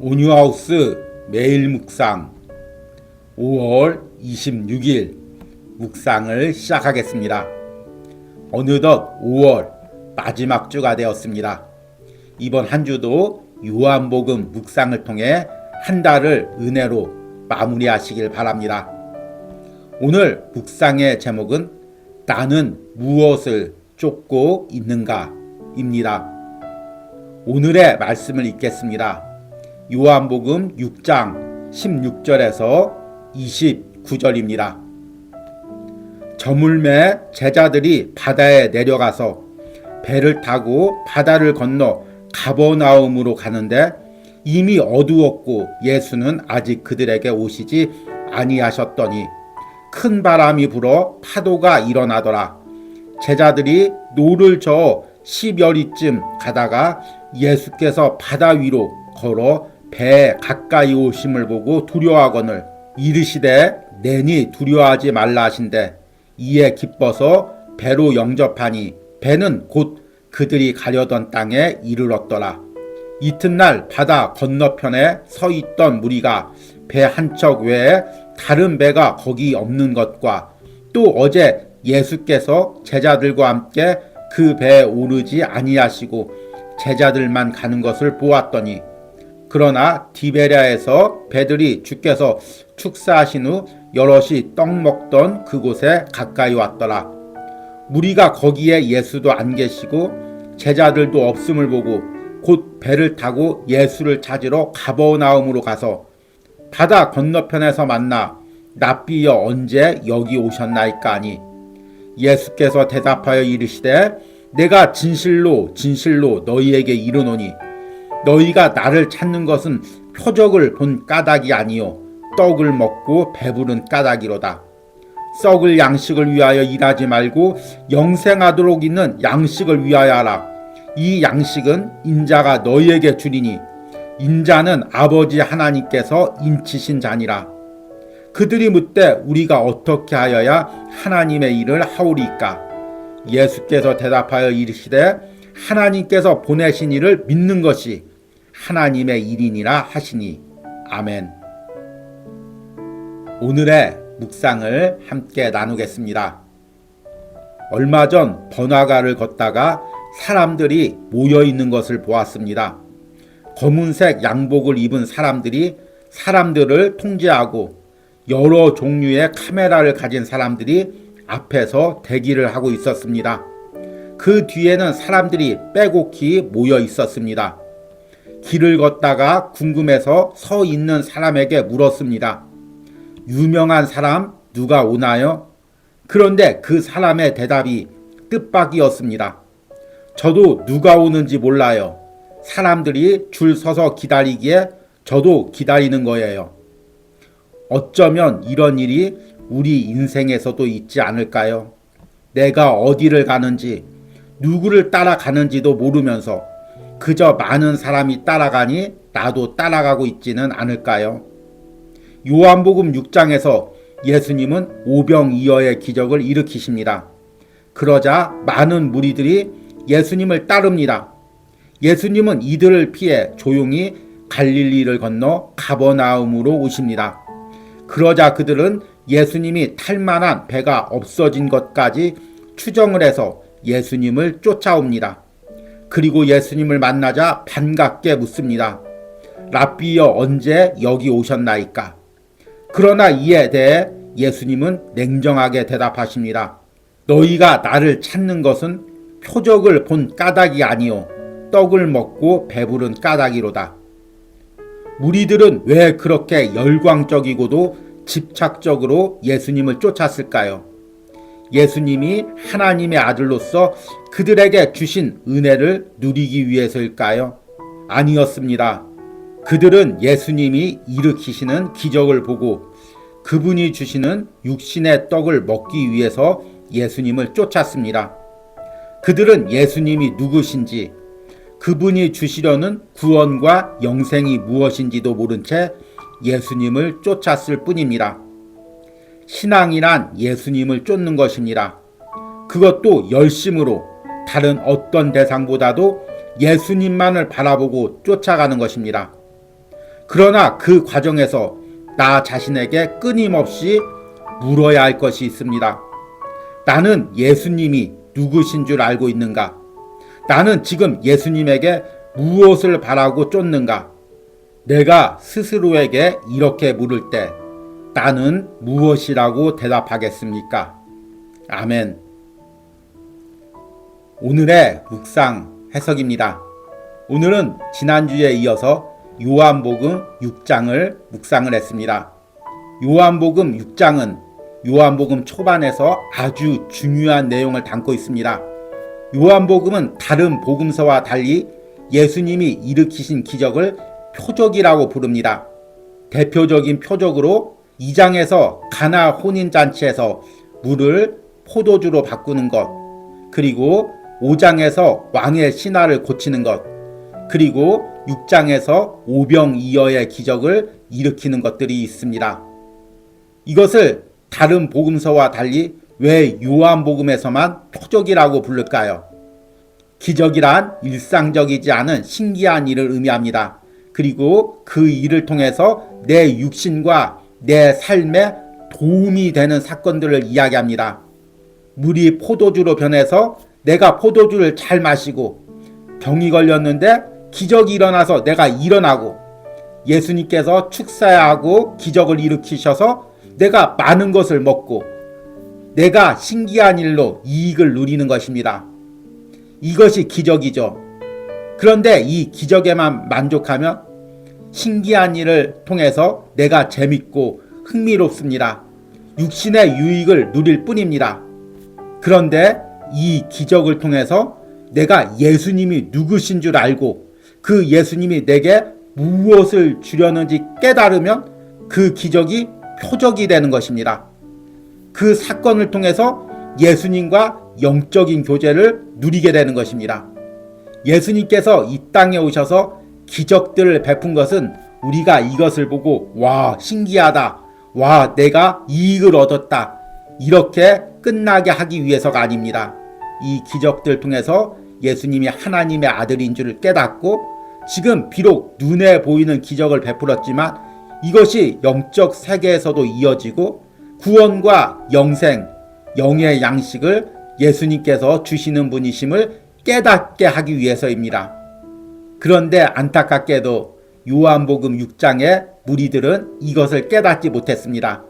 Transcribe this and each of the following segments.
온유하우스 매일 묵상 5월 26일 묵상을 시작하겠습니다. 어느덧 5월 마지막 주가 되었습니다. 이번 한 주도 요한복음 묵상을 통해 한 달을 은혜로 마무리하시길 바랍니다. 오늘 묵상의 제목은 나는 무엇을 쫓고 있는가 입니다. 오늘의 말씀을 읽겠습니다. 요한복음 6장 16절에서 29절입니다. 저물매 제자들이 바다에 내려가서 배를 타고 바다를 건너 가버나움으로 가는데 이미 어두웠고 예수는 아직 그들에게 오시지 아니하셨더니 큰 바람이 불어 파도가 일어나더라. 제자들이 노를 저어 10여리쯤 가다가 예수께서 바다 위로 걸어 배에 가까이 오심을 보고 두려워하거늘 이르시되 내니 두려워하지 말라 하신대 이에 기뻐서 배로 영접하니 배는 곧 그들이 가려던 땅에 이르렀더라. 이튿날 바다 건너편에 서 있던 무리가 배 한 척 외에 다른 배가 거기 없는 것과 또 어제 예수께서 제자들과 함께 그 배에 오르지 아니하시고 제자들만 가는 것을 보았더니 그러나 디베랴에서 배들이 주께서 축사하신 후 여럿이 떡 먹던 그곳에 가까이 왔더라. 무리가 거기에 예수도 안 계시고 제자들도 없음을 보고 곧 배를 타고 예수를 찾으러 가버나움으로 가서 바다 건너편에서 만나 랍비여 언제 여기 오셨나이까 하니 예수께서 대답하여 이르시되 내가 진실로 진실로 너희에게 이르노니 너희가 나를 찾는 것은 표적을 본 까닭이 아니요 떡을 먹고 배부른 까닭이로다. 썩을 양식을 위하여 일하지 말고 영생하도록 있는 양식을 위하여 하라. 이 양식은 인자가 너희에게 주리니 인자는 아버지 하나님께서 인치신 자니라. 그들이 묻되 우리가 어떻게 하여야 하나님의 일을 하오리까? 예수께서 대답하여 이르시되 하나님께서 보내신 이를 믿는 것이 하나님의 일이니라 하시니 아멘. 오늘의 묵상을 함께 나누겠습니다. 얼마 전 번화가를 걷다가 사람들이 모여 있는 것을 보았습니다. 검은색 양복을 입은 사람들이 사람들을 통제하고 여러 종류의 카메라를 가진 사람들이 앞에서 대기를 하고 있었습니다. 그 뒤에는 사람들이 빼곡히 모여 있었습니다. 길을 걷다가 궁금해서 서 있는 사람에게 물었습니다. 유명한 사람 누가 오나요? 그런데 그 사람의 대답이 뜻밖이었습니다. 저도 누가 오는지 몰라요. 사람들이 줄 서서 기다리기에 저도 기다리는 거예요. 어쩌면 이런 일이 우리 인생에서도 있지 않을까요? 내가 어디를 가는지 누구를 따라가는지도 모르면서 그저 많은 사람이 따라가니 나도 따라가고 있지는 않을까요? 요한복음 6장에서 예수님은 오병이어의 기적을 일으키십니다. 그러자 많은 무리들이 예수님을 따릅니다. 예수님은 이들을 피해 조용히 갈릴리를 건너 가버나움으로 오십니다. 그러자 그들은 예수님이 탈 만한 배가 없어진 것까지 추정을 해서 예수님을 쫓아옵니다. 그리고 예수님을 만나자 반갑게 묻습니다. 랍비여 언제 여기 오셨나이까? 그러나 이에 대해 예수님은 냉정하게 대답하십니다. 너희가 나를 찾는 것은 표적을 본 까닭이 아니요 떡을 먹고 배부른 까닭이로다. 무리들은 왜 그렇게 열광적이고도 집착적으로 예수님을 쫓았을까요? 예수님이 하나님의 아들로서 그들에게 주신 은혜를 누리기 위해서일까요? 아니었습니다. 그들은 예수님이 일으키시는 기적을 보고 그분이 주시는 육신의 떡을 먹기 위해서 예수님을 쫓았습니다. 그들은 예수님이 누구신지 그분이 주시려는 구원과 영생이 무엇인지도 모른 채 예수님을 쫓았을 뿐입니다. 신앙이란 예수님을 쫓는 것입니다. 그것도 열심으로 다른 어떤 대상보다도 예수님만을 바라보고 쫓아가는 것입니다. 그러나 그 과정에서 나 자신에게 끊임없이 물어야 할 것이 있습니다. 나는 예수님이 누구신 줄 알고 있는가? 나는 지금 예수님에게 무엇을 바라고 쫓는가? 내가 스스로에게 이렇게 물을 때 나는 무엇이라고 대답하겠습니까? 아멘. 오늘의 묵상 해석입니다. 오늘은 지난주에 이어서 요한복음 6장을 묵상을 했습니다. 요한복음 6장은 요한복음 초반에서 아주 중요한 내용을 담고 있습니다. 요한복음은 다른 복음서와 달리 예수님이 일으키신 기적을 표적이라고 부릅니다. 대표적인 표적으로 2장에서 가나 혼인잔치에서 물을 포도주로 바꾸는 것, 그리고 5장에서 왕의 신하를 고치는 것, 그리고 6장에서 오병이어의 기적을 일으키는 것들이 있습니다. 이것을 다른 복음서와 달리 왜 요한복음에서만 표적이라고 부를까요? 기적이란 일상적이지 않은 신기한 일을 의미합니다. 그리고 그 일을 통해서 내 육신과 내 삶에 도움이 되는 사건들을 이야기합니다. 물이 포도주로 변해서 내가 포도주를 잘 마시고, 병이 걸렸는데 기적이 일어나서 내가 일어나고, 예수님께서 축사하고 기적을 일으키셔서 내가 많은 것을 먹고, 내가 신기한 일로 이익을 누리는 것입니다. 이것이 기적이죠. 그런데 이 기적에만 만족하면 신기한 일을 통해서 내가 재밌고 흥미롭습니다. 육신의 유익을 누릴 뿐입니다. 그런데 이 기적을 통해서 내가 예수님이 누구신 줄 알고 그 예수님이 내게 무엇을 주려는지 깨달으면 그 기적이 표적이 되는 것입니다. 그 사건을 통해서 예수님과 영적인 교제를 누리게 되는 것입니다. 예수님께서 이 땅에 오셔서 기적들을 베푼 것은 우리가 이것을 보고 와 신기하다, 와 내가 이익을 얻었다 이렇게 끝나게 하기 위해서가 아닙니다. 이 기적들 통해서 예수님이 하나님의 아들인 줄을 깨닫고 지금 비록 눈에 보이는 기적을 베풀었지만 이것이 영적 세계에서도 이어지고 구원과 영생, 영의 양식을 예수님께서 주시는 분이심을 깨닫게 하기 위해서입니다. 그런데 안타깝게도 요한복음 6장의 무리들은 이것을 깨닫지 못했습니다.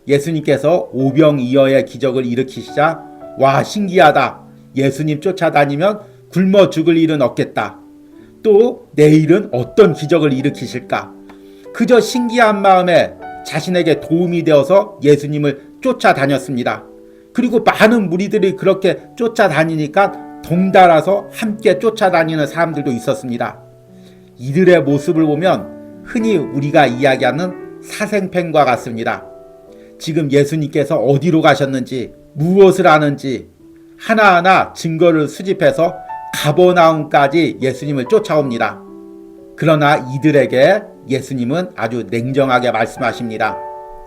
예수님께서 오병이어의 기적을 일으키시자 와 신기하다, 예수님 쫓아다니면 굶어 죽을 일은 없겠다, 또 내일은 어떤 기적을 일으키실까, 그저 신기한 마음에 자신에게 도움이 되어서 예수님을 쫓아다녔습니다. 그리고 많은 무리들이 그렇게 쫓아다니니까 덩달아서 함께 쫓아다니는 사람들도 있었습니다. 이들의 모습을 보면 흔히 우리가 이야기하는 사생팬과 같습니다. 지금 예수님께서 어디로 가셨는지, 무엇을 하는지 하나하나 증거를 수집해서 가버나움까지 예수님을 쫓아옵니다. 그러나 이들에게 예수님은 아주 냉정하게 말씀하십니다.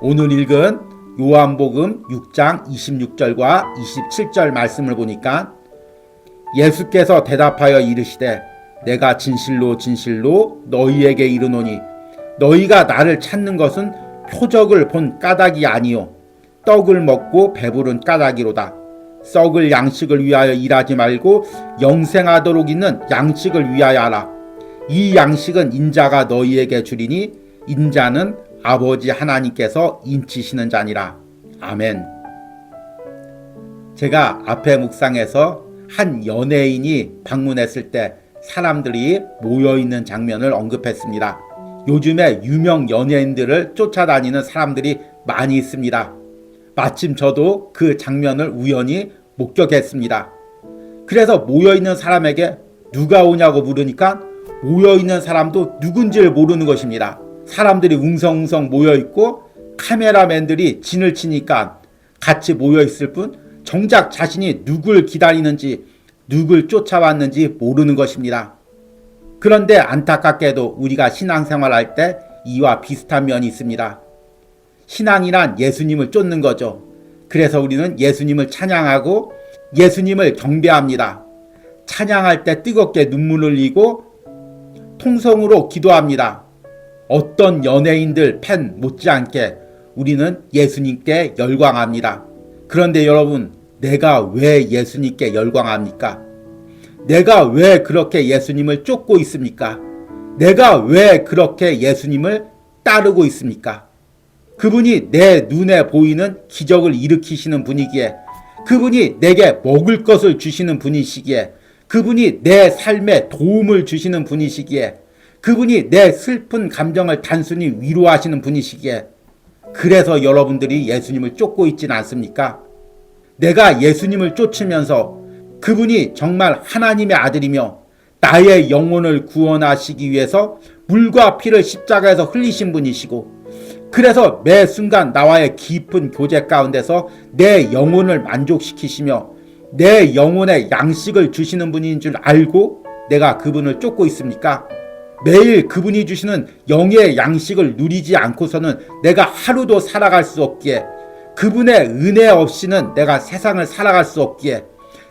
오늘 읽은 요한복음 6장 26절과 27절 말씀을 보니까 예수께서 대답하여 이르시되 내가 진실로 진실로 너희에게 이르노니 너희가 나를 찾는 것은 표적을 본 까닭이 아니요 떡을 먹고 배부른 까닭이로다. 썩을 양식을 위하여 일하지 말고 영생하도록 있는 양식을 위하여 하라. 이 양식은 인자가 너희에게 주리니 인자는 아버지 하나님께서 인치시는 자니라. 아멘. 제가 앞에 묵상에서 한 연예인이 방문했을 때 사람들이 모여있는 장면을 언급했습니다. 요즘에 유명 연예인들을 쫓아다니는 사람들이 많이 있습니다. 마침 저도 그 장면을 우연히 목격했습니다. 그래서 모여있는 사람에게 누가 오냐고 물으니까 모여있는 사람도 누군지를 모르는 것입니다. 사람들이 웅성웅성 모여있고 카메라맨들이 진을 치니까 같이 모여있을 뿐 정작 자신이 누굴 기다리는지 누굴 쫓아왔는지 모르는 것입니다. 그런데 안타깝게도 우리가 신앙생활할 때 이와 비슷한 면이 있습니다. 신앙이란 예수님을 쫓는 거죠. 그래서 우리는 예수님을 찬양하고 예수님을 경배합니다. 찬양할 때 뜨겁게 눈물을 흘리고 통성으로 기도합니다. 어떤 연예인들 팬 못지않게 우리는 예수님께 열광합니다. 그런데 여러분, 내가 왜 예수님께 열광합니까? 내가 왜 그렇게 예수님을 쫓고 있습니까? 내가 왜 그렇게 예수님을 따르고 있습니까? 그분이 내 눈에 보이는 기적을 일으키시는 분이기에, 그분이 내게 먹을 것을 주시는 분이시기에, 그분이 내 삶에 도움을 주시는 분이시기에, 그분이 내 슬픈 감정을 단순히 위로하시는 분이시기에, 그래서 여러분들이 예수님을 쫓고 있지는 않습니까? 내가 예수님을 쫓으면서 그분이 정말 하나님의 아들이며 나의 영혼을 구원하시기 위해서 물과 피를 십자가에서 흘리신 분이시고, 그래서 매 순간 나와의 깊은 교제 가운데서 내 영혼을 만족시키시며 내 영혼에 양식을 주시는 분인 줄 알고 내가 그분을 쫓고 있습니까? 매일 그분이 주시는 영의 양식을 누리지 않고서는 내가 하루도 살아갈 수 없기에, 그분의 은혜 없이는 내가 세상을 살아갈 수 없기에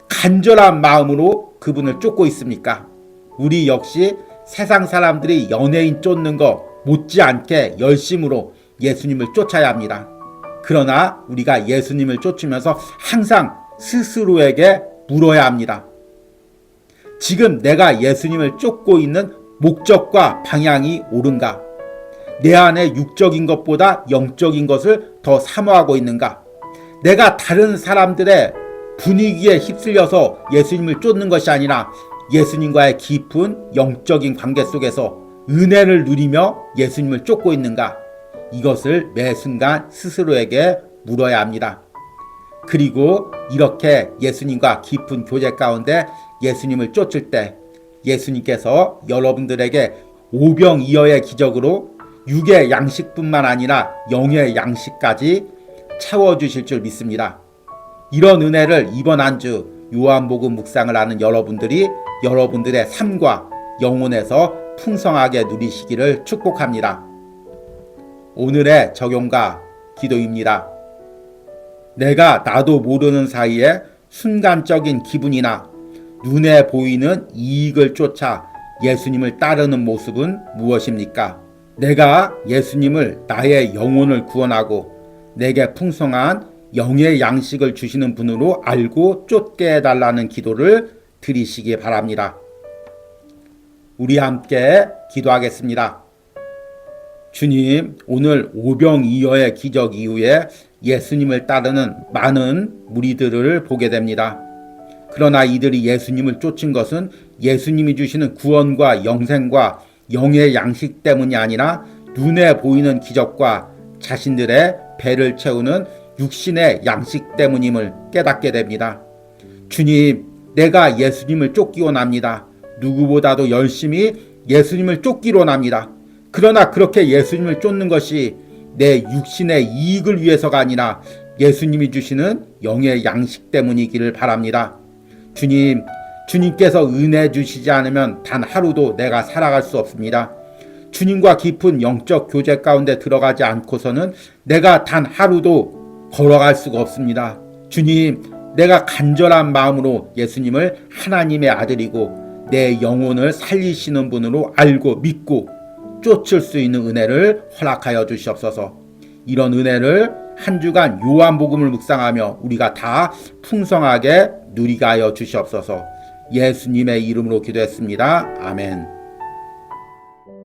간절한 마음으로 그분을 쫓고 있습니까? 우리 역시 세상 사람들이 연예인 쫓는 거 못지않게 열심으로 예수님을 쫓아야 합니다. 그러나 우리가 예수님을 쫓으면서 항상 스스로에게 물어야 합니다. 지금 내가 예수님을 쫓고 있는 목적과 방향이 옳은가? 내 안에 육적인 것보다 영적인 것을 더 사모하고 있는가? 내가 다른 사람들의 분위기에 휩쓸려서 예수님을 쫓는 것이 아니라 예수님과의 깊은 영적인 관계 속에서 은혜를 누리며 예수님을 쫓고 있는가? 이것을 매 순간 스스로에게 물어야 합니다. 그리고 이렇게 예수님과 깊은 교제 가운데 예수님을 쫓을 때 예수님께서 여러분들에게 오병이어의 기적으로 육의 양식뿐만 아니라 영의 양식까지 채워주실 줄 믿습니다. 이런 은혜를 이번 한 주 요한복음 묵상을 하는 여러분들이 여러분들의 삶과 영혼에서 풍성하게 누리시기를 축복합니다. 오늘의 적용과 기도입니다. 내가 나도 모르는 사이에 순간적인 기분이나 눈에 보이는 이익을 쫓아 예수님을 따르는 모습은 무엇입니까? 내가 예수님을 나의 영혼을 구원하고 내게 풍성한 영의 양식을 주시는 분으로 알고 쫓게 해달라는 기도를 드리시기 바랍니다. 우리 함께 기도하겠습니다. 주님, 오늘 오병이어의 기적 이후에 예수님을 따르는 많은 무리들을 보게 됩니다. 그러나 이들이 예수님을 쫓은 것은 예수님이 주시는 구원과 영생과 영의 양식 때문이 아니라 눈에 보이는 기적과 자신들의 배를 채우는 육신의 양식 때문임을 깨닫게 됩니다. 주님, 내가 예수님을 쫓기 원합니다. 누구보다도 열심히 예수님을 쫓기로 원합니다. 그러나 그렇게 예수님을 쫓는 것이 내 육신의 이익을 위해서가 아니라 예수님이 주시는 영의 양식 때문이기를 바랍니다. 주님, 주님께서 은혜 주시지 않으면 단 하루도 내가 살아갈 수 없습니다. 주님과 깊은 영적 교제 가운데 들어가지 않고서는 내가 단 하루도 걸어갈 수가 없습니다. 주님, 내가 간절한 마음으로 예수님을 하나님의 아들이고 내 영혼을 살리시는 분으로 알고 믿고 쫓을 수 있는 은혜를 허락하여 주시옵소서. 이런 은혜를 한 주간 요한복음을 묵상하며 우리가 다 풍성하게 누리게 하여 주시옵소서. 예수님의 이름으로 기도했습니다. 아멘.